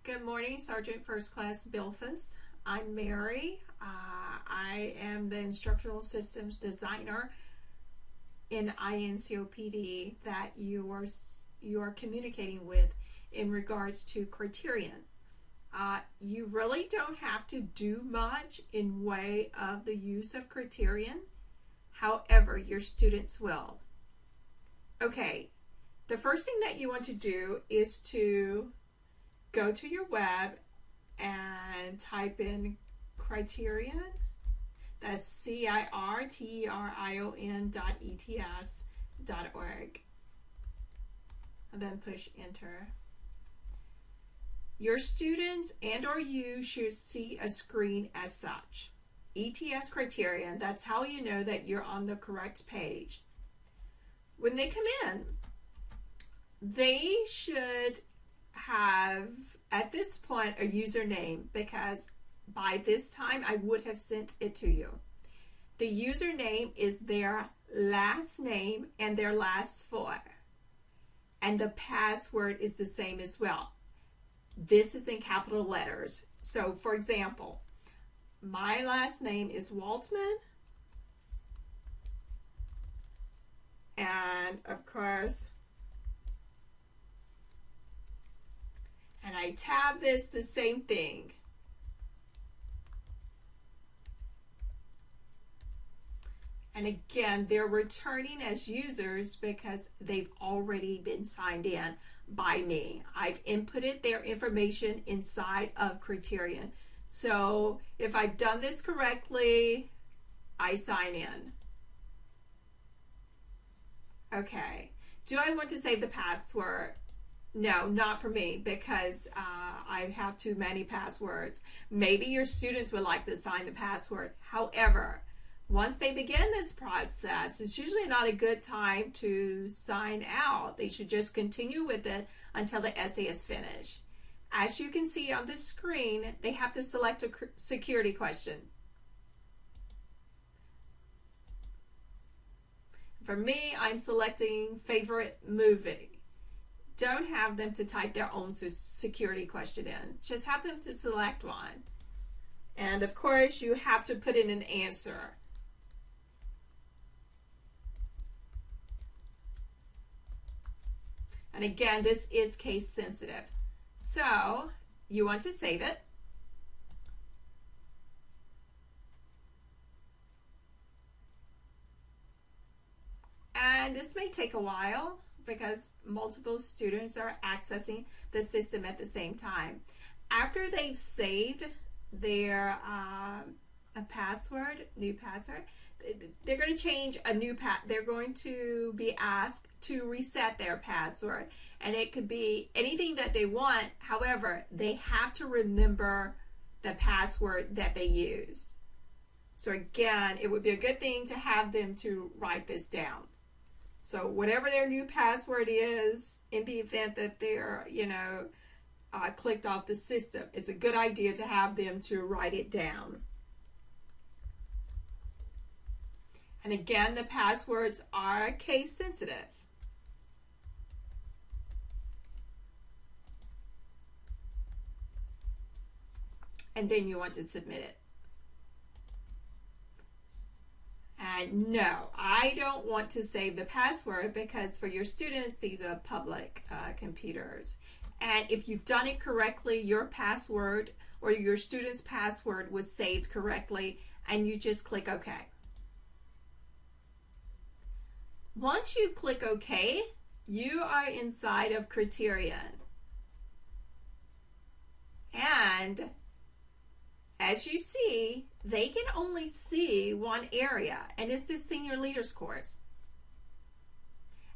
Good morning, Sergeant First Class Bilphus. I'm Mary. I am the Instructional Systems Designer in INCOPD that you are communicating with in regards to Criterion. You really don't have to do much in way of the use of Criterion. However, your students will. Okay, the first thing that you want to do is to go to your web and type in Criterion. That's CIRTERION.ETS.org. And then push enter. Your students and or you should see a screen as such. ETS Criterion, that's how you know that you're on the correct page. When they come in, they should have, at this point, a username, because by this time I would have sent it to you. The username is their last name and their last four. And the password is the same as well. This is in capital letters. So, for example, my last name is Waltman. And, of course, and I tab this, the same thing. And again, they're returning as users because they've already been signed in by me. I've inputted their information inside of Criterion. So if I've done this correctly, I sign in. Okay. Do I want to save the password? No, not for me, because I have too many passwords. Maybe your students would like to assign the password. However, once they begin this process, it's usually not a good time to sign out. They should just continue with it until the essay is finished. As you can see on the screen, they have to select a security question. For me, I'm selecting favorite movie. Don't have them to type their own security question in. Just have them to select one. And of course, you have to put in an answer. And again, this is case sensitive. So you want to save it. And this may take a while, because multiple students are accessing the system at the same time. After they've saved their new password, they're going to change a new they're going to be asked to reset their password, and it could be anything that they want. However, they have to remember the password that they use. So again, it would be a good thing to have them to write this down. So whatever their new password is, in the event that they're, clicked off the system, it's a good idea to have them to write it down. And again, the passwords are case sensitive. And then you want to submit it. And no, I don't want to save the password, because for your students, these are public computers. And if you've done it correctly, your password or your student's password was saved correctly, and you just click OK. Once you click OK, you are inside of Criterion. And as you see, they can only see one area, and it's the Senior Leaders course.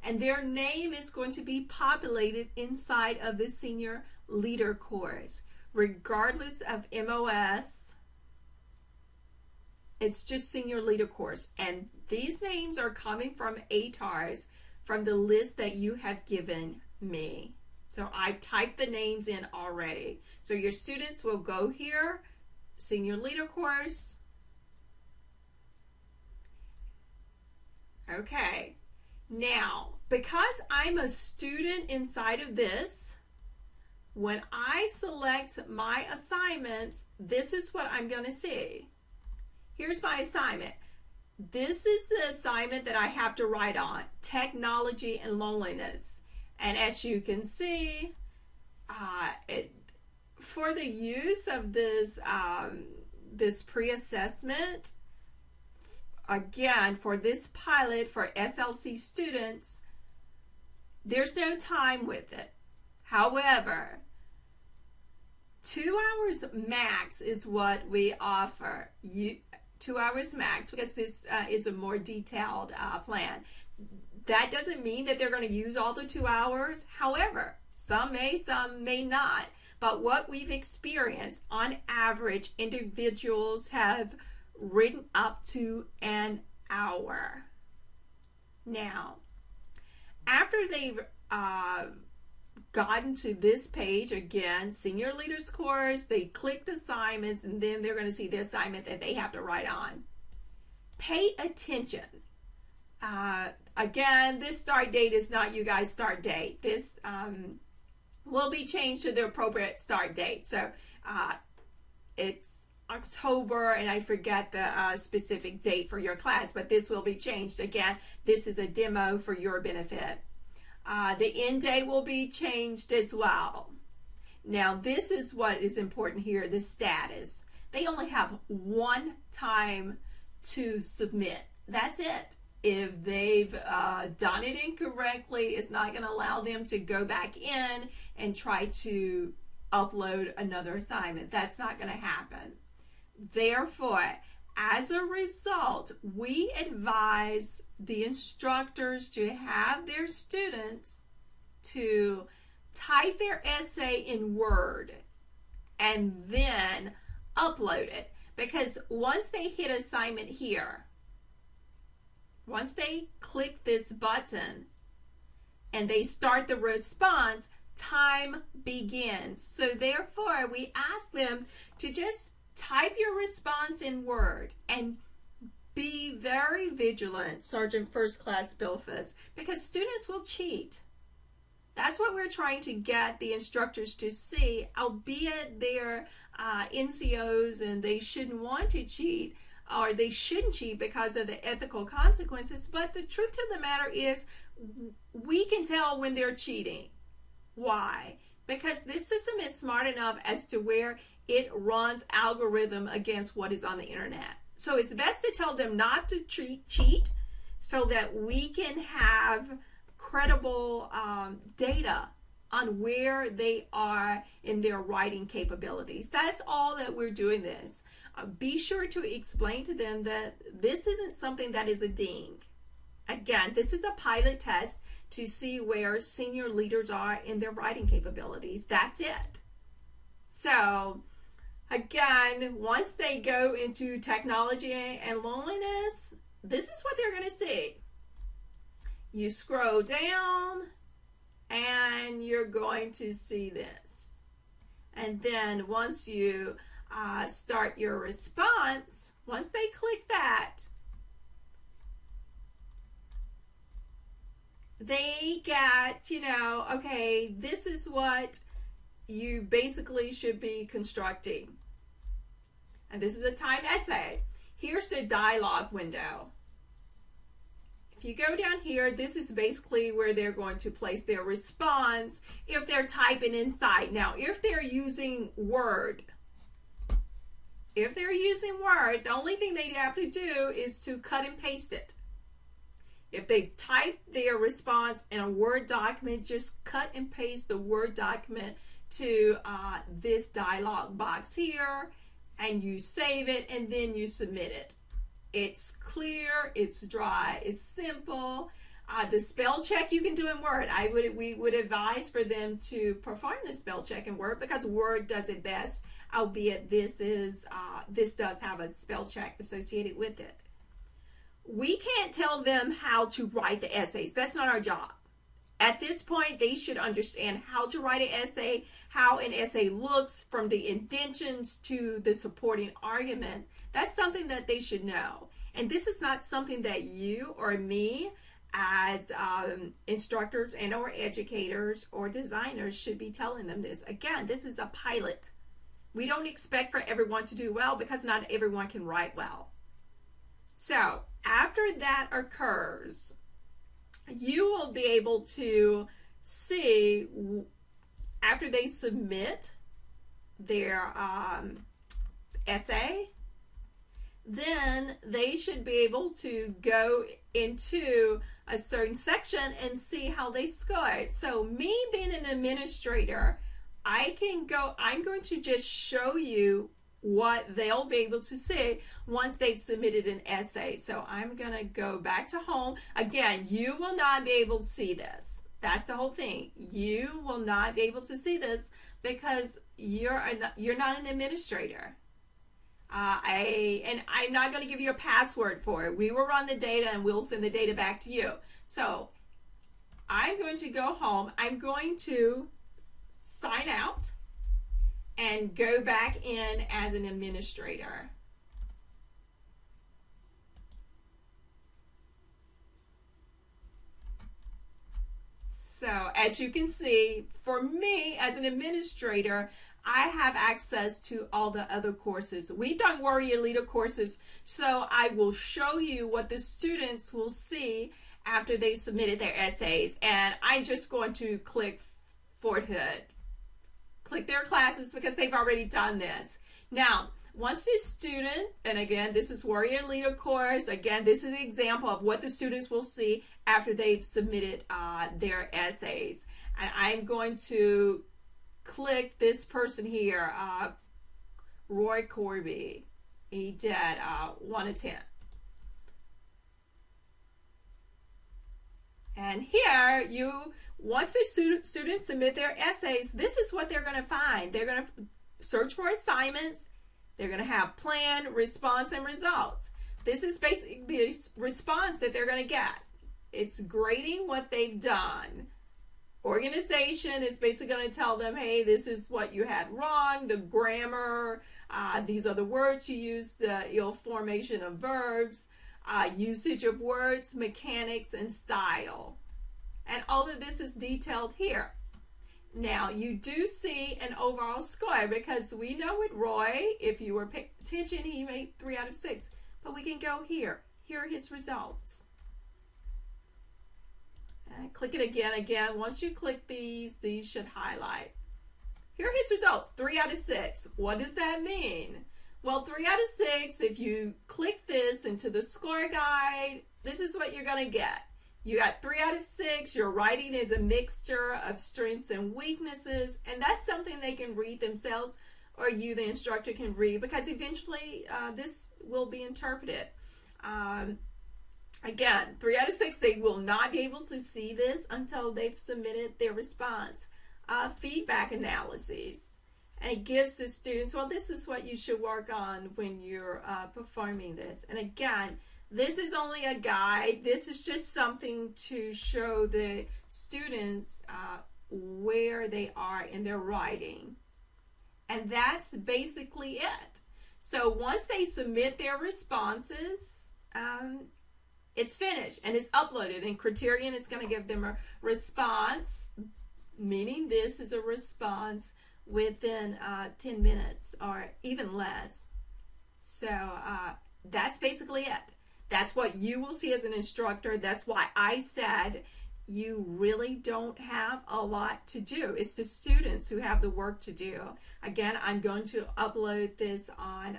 And their name is going to be populated inside of the Senior Leader course. Regardless of MOS, it's just Senior Leader course. And these names are coming from ATARs, from the list that you have given me. So I've typed the names in already. So your students will go here, Senior Leader course. Okay. Now, because I'm a student inside of this, when I select my assignments, this is what I'm going to see. Here's my assignment. This is the assignment that I have to write on, technology and loneliness. And as you can see, for the use of this, this pre-assessment, again, for this pilot for SLC students, there's no time with it. However, 2 hours max is what we offer. 2 hours max, because this is a more detailed plan. That doesn't mean that they're going to use all the 2 hours. However, some may not. But what we've experienced, on average, individuals have written up to an hour. Now, after they've gotten to this page, again, Senior Leaders course, they clicked assignments, and then they're going to see the assignment that they have to write on. Pay attention. Again, this start date is not you guys' start date. This will be changed to the appropriate start date. So it's October, and I forget the specific date for your class, but this will be changed. Again, this is a demo for your benefit. The end date will be changed as well. Now, this is what is important here, the status. They only have one time to submit. That's it. If they've done it incorrectly, it's not going to allow them to go back in and try to upload another assignment. That's not going to happen. Therefore, as a result, we advise the instructors to have their students to type their essay in Word and then upload it. Because once they hit assignment here, once they click this button and they start the response, time begins. So therefore, we ask them to just type your response in Word and be very vigilant, Sergeant First Class Bilfus, because students will cheat. That's what we're trying to get the instructors to see, albeit they're NCOs and they shouldn't want to cheat, or they shouldn't cheat because of the ethical consequences. But the truth of the matter is, we can tell when they're cheating. Why? Because this system is smart enough as to where it runs algorithm against what is on the internet. So it's best to tell them not to cheat so that we can have credible data on where they are in their writing capabilities. That's all that we're doing this. Be sure to explain to them that this isn't something that is a ding. Again, this is a pilot test to see where senior leaders are in their writing capabilities. That's it. So, again, once they go into technology and loneliness, this is what they're going to see. You scroll down and you're going to see this. And then once you start your response, once they click that, they get, okay, this is what you basically should be constructing. And this is a timed essay. Here's the dialogue window. If you go down here, this is basically where they're going to place their response if they're typing inside. Now, if they're using Word, the only thing they have to do is to cut and paste it. If they type their response in a Word document, just cut and paste the Word document to this dialog box here, and you save it, and then you submit it. It's clear, it's dry, it's simple. The spell check you can do in Word. We would advise for them to perform the spell check in Word because Word does it best, albeit this does have a spell check associated with it. We can't tell them how to write the essays. That's not our job. At this point, they should understand how to write an essay, how an essay looks from the indentions to the supporting argument. That's something that they should know. And this is not something that you or me as instructors and or educators or designers should be telling them this. Again, this is a pilot. We don't expect for everyone to do well because not everyone can write well. So after that occurs, you will be able to see, after they submit their essay, then they should be able to go into a certain section and see how they scored. So me being an administrator, I'm going to just show you what they'll be able to see once they've submitted an essay. So I'm going to go back to home. Again, you will not be able to see this. That's the whole thing. You will not be able to see this because you're not an administrator. And I'm not going to give you a password for it. We will run the data and we'll send the data back to you. So I'm going to go home. I'm going to sign out and go back in as an administrator. So as you can see, for me as an administrator, I have access to all the other courses. We've done Warrior Leader courses, so I will show you what the students will see after they submitted their essays. And I'm just going to click Fort Hood. Click their classes because they've already done this. Now, once the student, and again, this is Warrior Leader course. Again, this is an example of what the students will see after they've submitted their essays. And I'm going to click this person here, Roy Corby. He did 1 of 10. And here, once the students submit their essays, this is what they're going to find. They're going to search for assignments. They're going to have plan, response, and results. This is basically the response that they're going to get. It's grading what they've done. Organization is basically going to tell them, hey, this is what you had wrong, the grammar, these are the words you used, the ill formation of verbs, usage of words, mechanics, and style. And all of this is detailed here. Now, you do see an overall score because we know with Roy, if you were paying attention, he made 3 out of 6. But we can go here. Here are his results. Click it again. Once you click these should highlight. Here are his results, 3 out of 6. What does that mean? Well, 3 out of 6, if you click this into the score guide, this is what you're going to get. You got 3 out of 6. Your writing is a mixture of strengths and weaknesses, and that's something they can read themselves, or you, the instructor, can read, because eventually this will be interpreted. Again, 3 out of 6, they will not be able to see this until they've submitted their response. Feedback analyses. And it gives the students, well, this is what you should work on when you're performing this. And again, this is only a guide. This is just something to show the students where they are in their writing. And that's basically it. So once they submit their responses, it's finished and it's uploaded, and Criterion is going to give them a response, meaning this is a response within 10 minutes or even less. So that's basically it. That's what you will see as an instructor. That's why I said you really don't have a lot to do. It's the students who have the work to do. Again, I'm going to upload this on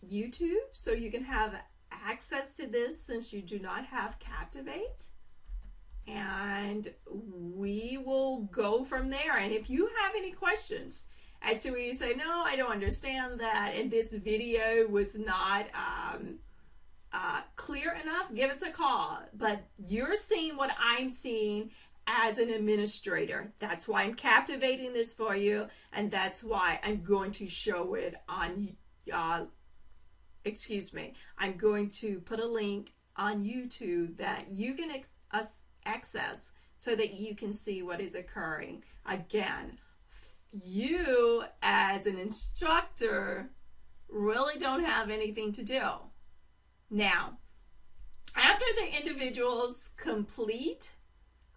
YouTube, so you can have access to this since you do not have Captivate. And we will go from there. And if you have any questions as to where you say, no, I don't understand that, and this video was not clear enough, give us a call. But you're seeing what I'm seeing as an administrator. That's why I'm captivating this for you, and that's why I'm going to show it on I'm going to put a link on YouTube that you can access so that you can see what is occurring. Again, you as an instructor really don't have anything to do. Now, after the individuals complete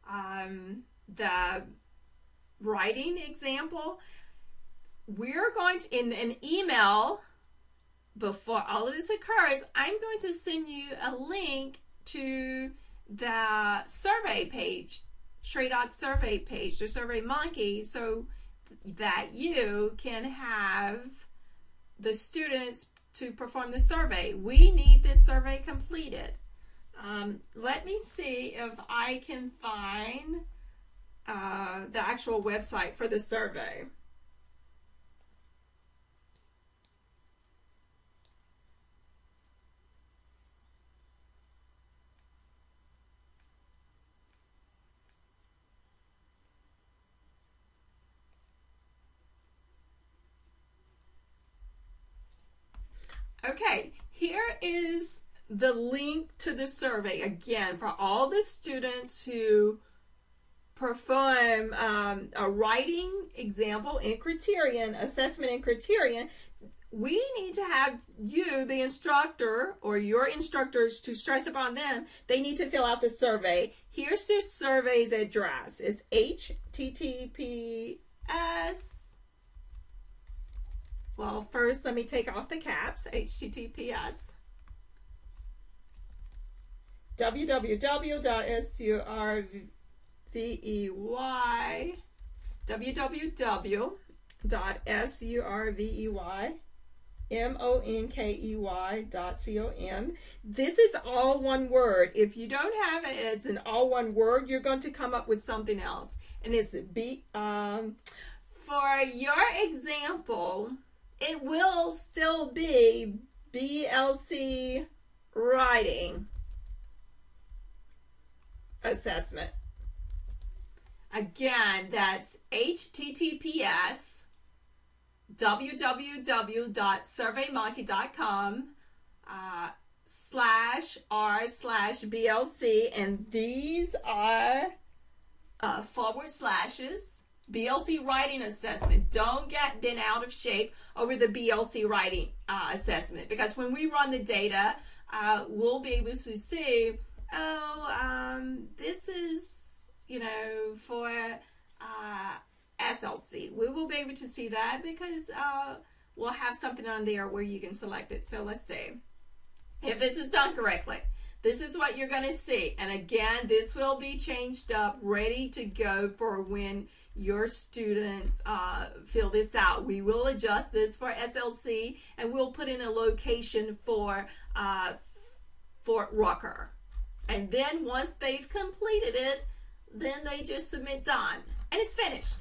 the writing example, we're going to, in an email, before all of this occurs, I'm going to send you a link to the survey page, Stray Dog survey page, the Survey Monkey, so that you can have the students to perform the survey. We need this survey completed. Let me see if I can find the actual website for the survey. Okay, here is the link to the survey again for all the students who perform a writing example in Criterion, assessment in Criterion. We need to have you, the instructor, or your instructors, to stress upon them. They need to fill out the survey. Here's the survey's address. It's https. Well, first, let me take off the caps. https www.surveymonkey.com. This is all one word. If you don't have it as an all one word, you're going to come up with something else. And it's for your example, it will still be BLC writing assessment. Again, that's https www.surveymonkey.com /r/BLC, and these are forward slashes. BLC writing assessment. Don't get bent out of shape over the BLC writing assessment, because when we run the data, we'll be able to see, this is, for SLC. We will be able to see that because we'll have something on there where you can select it. So let's see. If this is done correctly, this is what you're going to see. And again, this will be changed up, ready to go for when your students fill this out. We will adjust this for SLC, and we'll put in a location for Fort Rucker. And then once they've completed it, then they just submit done, and it's finished.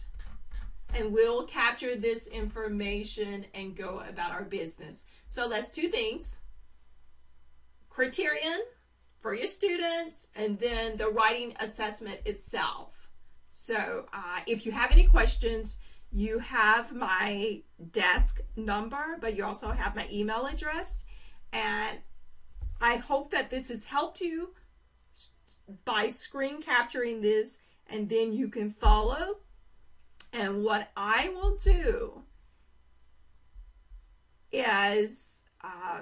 And we'll capture this information and go about our business. So that's two things: Criterion for your students, and then the writing assessment itself. So if you have any questions, you have my desk number, but you also have my email address. And I hope that this has helped you by screen capturing this, and then you can follow. And what I will do is,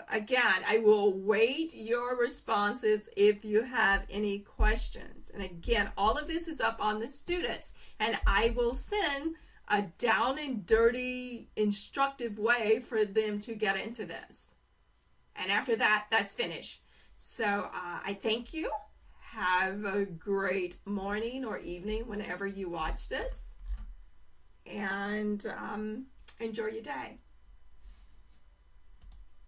again, I will wait your responses if you have any questions. And again, all of this is up on the students, and I will send a down and dirty instructive way for them to get into this. And after that, that's finished. So I thank you. Have a great morning or evening whenever you watch this, and enjoy your day.